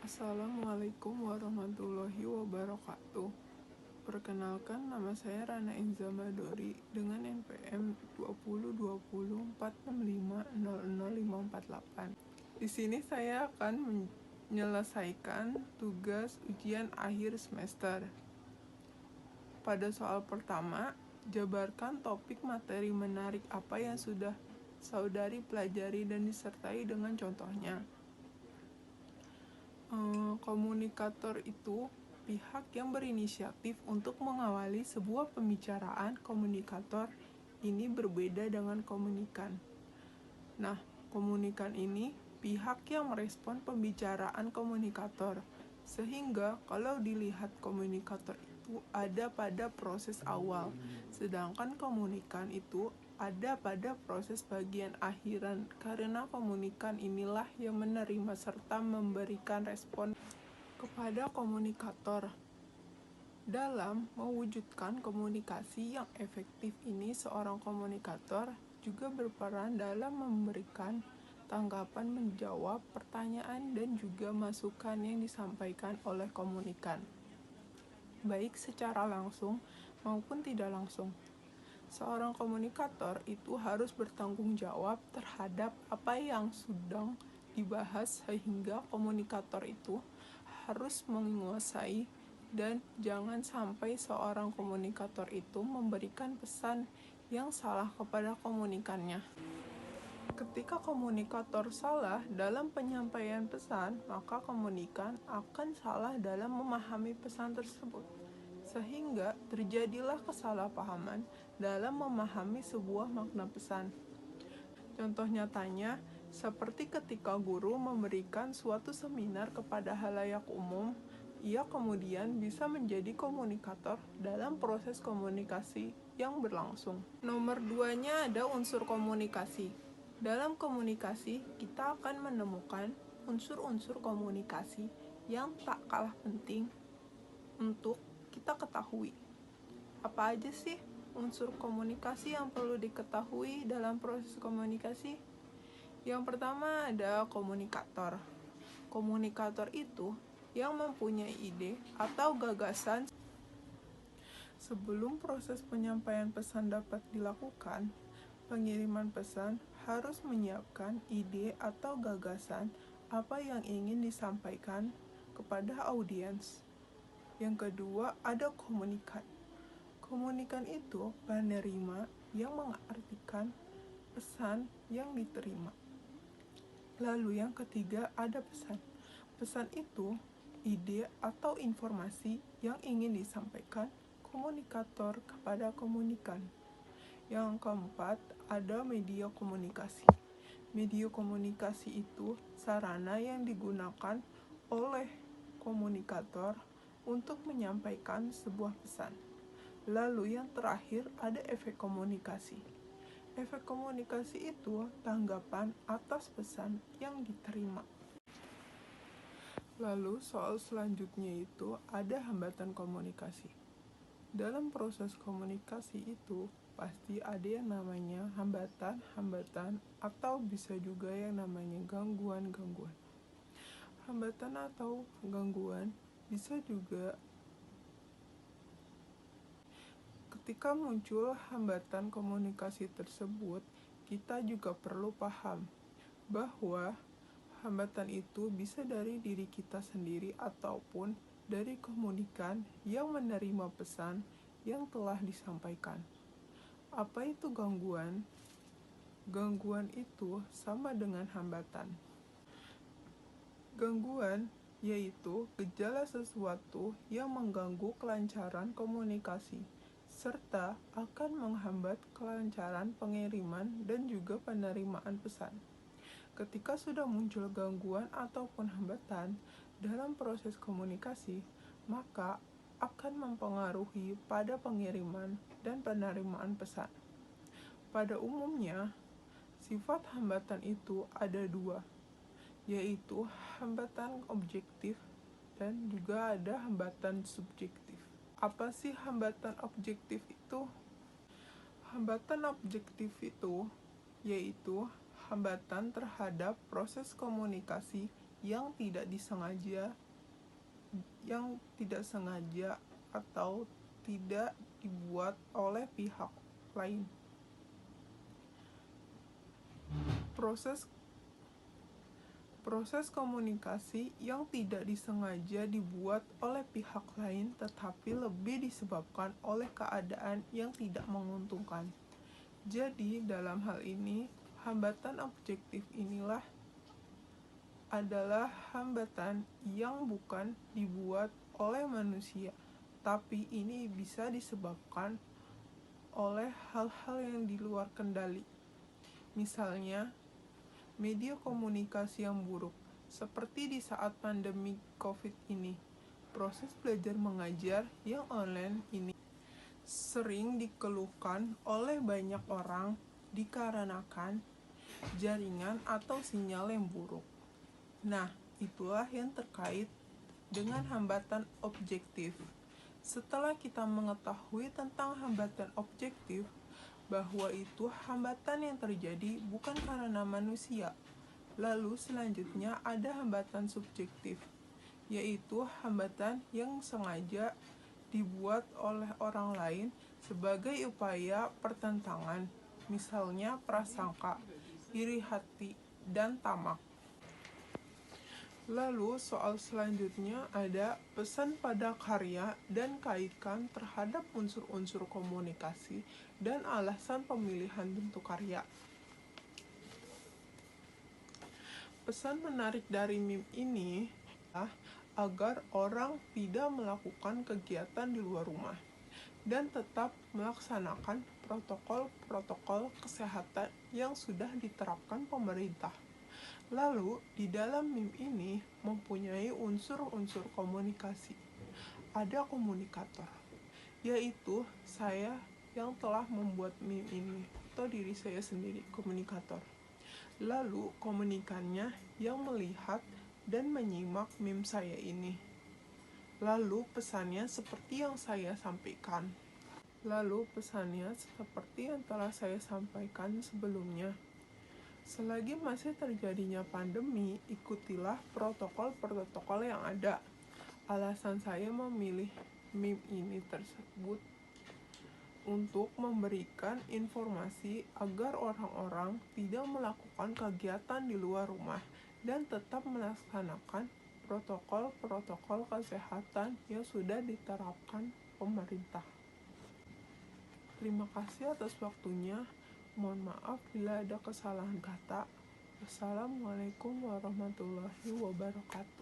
Assalamualaikum warahmatullahi wabarakatuh. Perkenalkan, nama saya Rana Inza Madori dengan NPM 202046500548. Di sini saya akan menyelesaikan tugas ujian akhir semester. Pada soal pertama, jabarkan topik materi menarik apa yang sudah saudari pelajari dan disertai dengan contohnya. Komunikator itu pihak yang berinisiatif untuk mengawali sebuah pembicaraan. Komunikator ini berbeda dengan komunikan. Nah, komunikan ini pihak yang merespon pembicaraan komunikator. Sehingga kalau dilihat komunikator itu ada pada proses awal, sedangkan komunikan itu ada pada proses bagian akhiran, karena komunikan inilah yang menerima serta memberikan respon kepada komunikator. Dalam mewujudkan komunikasi yang efektif ini, seorang komunikator juga berperan dalam memberikan tanggapan, menjawab pertanyaan, dan juga masukan yang disampaikan oleh komunikan, baik secara langsung maupun tidak langsung. Seorang komunikator itu harus bertanggung jawab terhadap apa yang sedang dibahas, sehingga komunikator itu harus menguasai dan jangan sampai seorang komunikator itu memberikan pesan yang salah kepada komunikannya. Ketika komunikator salah dalam penyampaian pesan, maka komunikan akan salah dalam memahami pesan tersebut, sehingga terjadilah kesalahpahaman dalam memahami sebuah makna pesan. Contoh nyatanya, seperti ketika guru memberikan suatu seminar kepada halayak umum, ia kemudian bisa menjadi komunikator dalam proses komunikasi yang berlangsung. Nomor 2-nya ada unsur komunikasi. Dalam komunikasi, kita akan menemukan unsur-unsur komunikasi yang tak kalah penting untuk kita ketahui. Apa aja sih unsur komunikasi yang perlu diketahui dalam proses komunikasi? Yang pertama ada komunikator. Komunikator itu yang mempunyai ide atau gagasan. Sebelum proses penyampaian pesan dapat dilakukan, pengiriman pesan harus menyiapkan ide atau gagasan apa yang ingin disampaikan kepada audiens. Yang kedua ada komunikan. Komunikan itu penerima yang mengartikan pesan yang diterima. Lalu yang ketiga ada pesan. Pesan itu ide atau informasi yang ingin disampaikan komunikator kepada komunikan. Yang keempat ada media komunikasi. Media komunikasi itu sarana yang digunakan oleh komunikator untuk menyampaikan sebuah pesan. Lalu yang terakhir ada efek komunikasi. Efek komunikasi itu tanggapan atas pesan yang diterima. Lalu soal selanjutnya itu ada hambatan komunikasi. Dalam proses komunikasi itu pasti ada yang namanya hambatan atau bisa juga yang namanya gangguan. Hambatan atau gangguan bisa juga ketika muncul hambatan komunikasi tersebut, kita juga perlu paham bahwa hambatan itu bisa dari diri kita sendiri ataupun dari komunikan yang menerima pesan yang telah disampaikan. Apa itu gangguan? Gangguan itu sama dengan hambatan. Gangguan yaitu gejala sesuatu yang mengganggu kelancaran komunikasi serta akan menghambat kelancaran pengiriman dan juga penerimaan pesan. Ketika sudah muncul gangguan ataupun hambatan dalam proses komunikasi, maka akan mempengaruhi pada pengiriman dan penerimaan pesan. Pada umumnya, sifat hambatan itu ada dua, yaitu hambatan objektif dan juga ada hambatan subjektif. Apa sih hambatan objektif itu? Hambatan objektif itu yaitu hambatan terhadap proses komunikasi yang tidak sengaja atau tidak dibuat oleh pihak lain. Proses komunikasi yang tidak disengaja dibuat oleh pihak lain tetapi lebih disebabkan oleh keadaan yang tidak menguntungkan. Jadi, dalam hal ini, hambatan objektif inilah adalah hambatan yang bukan dibuat oleh manusia, tapi ini bisa disebabkan oleh hal-hal yang di luar kendali. Misalnya, media komunikasi yang buruk, seperti di saat pandemi COVID ini. Proses belajar mengajar yang online ini sering dikeluhkan oleh banyak orang dikarenakan jaringan atau sinyal yang buruk. Nah, itulah yang terkait dengan hambatan objektif. Setelah kita mengetahui tentang hambatan objektif, bahwa itu hambatan yang terjadi bukan karena manusia. Lalu selanjutnya ada hambatan subjektif, yaitu hambatan yang sengaja dibuat oleh orang lain sebagai upaya pertentangan, misalnya prasangka, iri hati, dan tamak. Lalu soal selanjutnya ada pesan pada karya dan kaitkan terhadap unsur-unsur komunikasi dan alasan pemilihan bentuk karya. Pesan menarik dari meme ini adalah agar orang tidak melakukan kegiatan di luar rumah dan tetap melaksanakan protokol-protokol kesehatan yang sudah diterapkan pemerintah. Lalu, di dalam meme ini mempunyai unsur-unsur komunikasi. Ada komunikator, yaitu saya yang telah membuat meme ini, atau diri saya sendiri, komunikator. Lalu, komunikannya yang melihat dan menyimak meme saya ini. Lalu, pesannya seperti yang saya sampaikan. Sebelumnya. Selagi masih terjadinya pandemi, ikutilah protokol-protokol yang ada. Alasan saya memilih meme ini tersebut untuk memberikan informasi agar orang-orang tidak melakukan kegiatan di luar rumah dan tetap melaksanakan protokol-protokol kesehatan yang sudah diterapkan pemerintah. Terima kasih atas waktunya. Mohon maaf bila ada kesalahan kata. Wassalamualaikum warahmatullahi wabarakatuh.